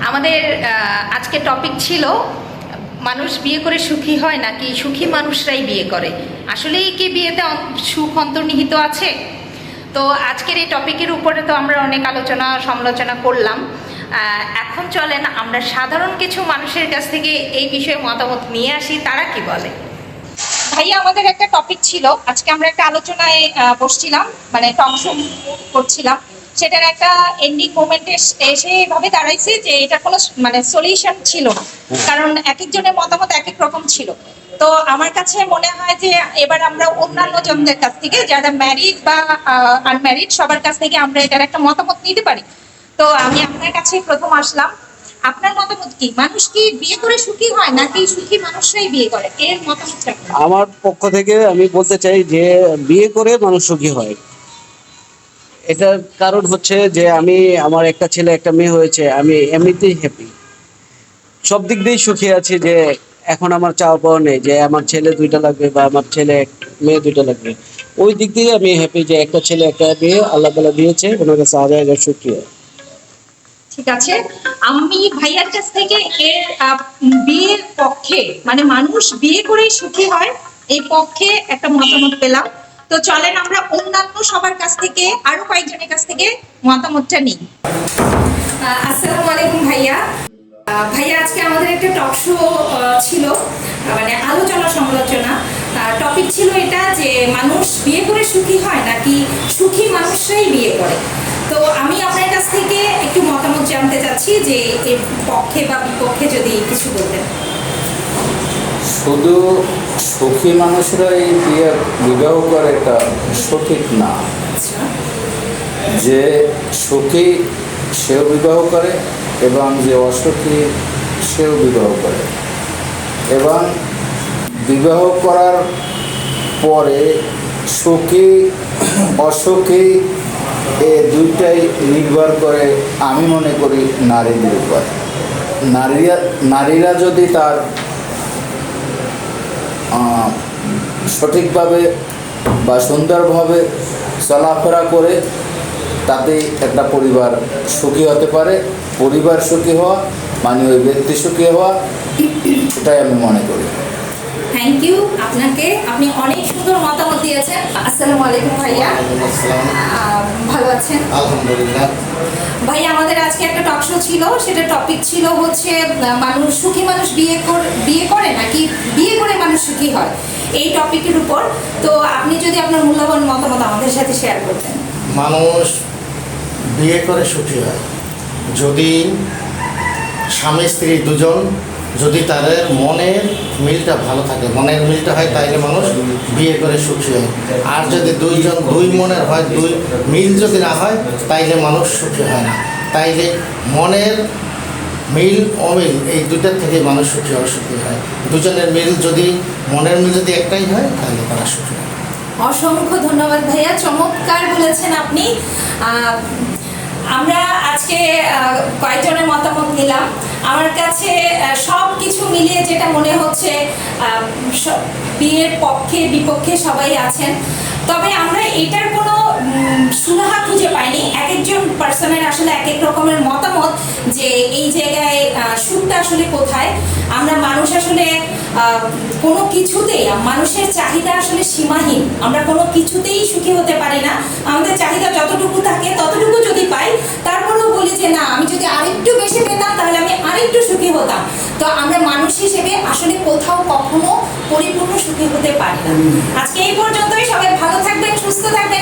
আমাদের আজকে টপিক ছিল মানুষ বিয়ে করে সুখী হয় নাকি সুখী মানুষরাই বিয়ে করে। আসলেই কি বিয়েতে সুখ অন্তর্নিহিত আছে? তো আজকের এই টপিকের উপরে তো আমরা অনেক আলোচনা সমালোচনা করলাম। এখন চলেন আমরা সাধারণ কিছু মানুষের কাছ থেকে এই বিষয়ে মতামত নিয়ে আসি, তারা কি বলে। ভাইয়া, আমাদের একটা টপিক ছিল, আজকে আমরা একটা আলোচনায় বসছিলাম, মানে টক শো করছিলাম। সেটার একটা এন্ডিং মোমেন্টে এসে এভাবে দাঁড়াইছে যে এটা কোনো মানে সলিউশন ছিল না, কারণ এক একজনের মতামত এক এক রকম ছিল। তো আমার কাছে মনে হয় যে এবার আমরা অন্যান্য জনদের কাছ থেকে, যারা ম্যারিড বা আনম্যারিড, সবার কাছ থেকে আমরা এটার একটা মতামত নিতে পারি। তো আমি আপনার কাছে প্রথম আসলাম, আপনার মতামত কি? মানুষ কি বিয়ে করে সুখী হয় নাকি সুখী মানুষরাই বিয়ে করে? এর মতামতটা আমার পক্ষ থেকে আমি বলতে চাই যে বিয়ে করে মানুষ সুখী হয়। এটার কারণ হচ্ছে যে আমার একটা ছেলে একটা মেয়ে হয়েছে, আমি এমনিতেই হ্যাপি, সব দিক দিয়েই সুখী আছি। যে এখন আমার চাওয়া পাওয়া নেই যে আমার ছেলে দুইটা লাগবে বা আমার মেয়ে দুইটা লাগবে। ওই দিক দিয়ে আমি হ্যাপি যে একটা ছেলে একটা মেয়ে আল্লাহ তাআলা দিয়েছে, ওনার কাছে হাজার হাজার শুকরিয়া। ঠিক আছে, আমি ভাইয়ার কাছ থেকে এর বিয়ের পক্ষে, মানে মানুষ বিয়ে করেই সুখী হয় এই পক্ষে একটা মতামত পেলাম। তো চলেন আমরা অন্যান্য সবার কাছ থেকে, আরো কয়েকজনের কাছ থেকে মতামতটা নিই। আসসালামু আলাইকুম ভাইয়া। ভাইয়া, আজকে আমাদের একটা টক শো ছিল, মানে আলোচনা সমালোচনা। টপিক ছিল এটা যে মানুষ বিয়ে করে সুখী হয় নাকি সুখী মানুষরাই বিয়ে করে। তো আমি আপনার কাছ থেকে একটু মতামত জানতে চাচ্ছি যে এর পক্ষে বা বিপক্ষে যদি কিছু বলতেন। শুধু সুখী মানুষরাই বিবাহ করে এটা সঠিক না। আচ্ছা, যে সুখী সেও বিবাহ করে এবং যে অসুখী সেও বিবাহ করে, এবং বিবাহ করার পরে সুখী অসুখী এ দুইটাই নির্ভর করে, আমি মনে করি, নারীদের উপর। নারীরা যদি তার সঠিকভাবে বা সুন্দরভাবে চলাফেরা করে, তাতে একটা পরিবার সুখী হতে পারে। পরিবার সুখী হওয়া মানে ওই ব্যক্তি সুখী হওয়া, এটাই আমি মনে করি। থ্যাংক ইউ আপনাকে, আপনি অনেক সুন্দর মতামত দিয়েছেন। আসসালামু আলাইকুম ভাইয়া, ভালো আছেন? আলহামদুলিল্লাহ। ভাইয়া, আমাদের আজকে একটা টক শো ছিল, সেটা টপিক ছিল হচ্ছে মানুষ সুখী মানুষ বিয়ে করে নাকি বিয়ে করে মানুষ সুখী হয়, এই টপিকের উপর। তো আপনি যদি আপনার মূল্যবান মতামত আমাদের সাথে শেয়ার করতেন। মানুষ বিয়ে করে সুখী হয় যদি স্বামী স্ত্রী দুজন, যদি তাদের মনের মিলটা ভালো থাকে, মনের মিলটা হয়, তাইলে মানুষ বিয়ে করে সুখী হয়। আর যদি দুইজন দুই মনের হয়, দুই মিল যদি না হয়, তাইলে মানুষ সুখী হয় না। তাইলে মনের মিল অমিল এই দুটার থেকে মানুষ সুখী অসুখী হয়। দুজনের মিল যদি, মনের মিল যদি একটাই হয়, তাহলে তারা সুখী হয়। অসংখ্য ধন্যবাদ ভাইয়া, চমৎকার বলেছেন আপনি। আমরা আজকে কয়েকজনের মতামত নিলাম। আমার কাছে সব কিছু মিলিয়ে যেটা মনে হচ্ছে, বিয়ের পক্ষে বিপক্ষে সবাই আছেন, তবে আমরা এটার কোনো সুরাহা খুঁজে পাইনি। এক একজন পার্সনের আসলে এক এক রকমের মতামত যে এই জায়গায় সুখটা আসলে কোথায়। আমরা মানুষ আসলে কোনো কিছুতেই, মানুষের চাহিদা আসলে সীমাহীন, আমরা কোনো কিছুতেই সুখী হতে পারি না। আমাদের চাহিদা যতটুকু থাকে ততটুকু যদি পাই, তারপরেও বলি যে না, আমি যদি আরেকটু বেশি পেতাম তাহলে আমি আরেকটু সুখী হতাম। তো আমরা মানুষ হিসেবে আসলে কোথাও কখনো পরিপূর্ণ সুখী হতে পারি না। আজকে এই পর্যন্তই। সবাই ভালো থাকবেন, সুস্থ থাকবেন।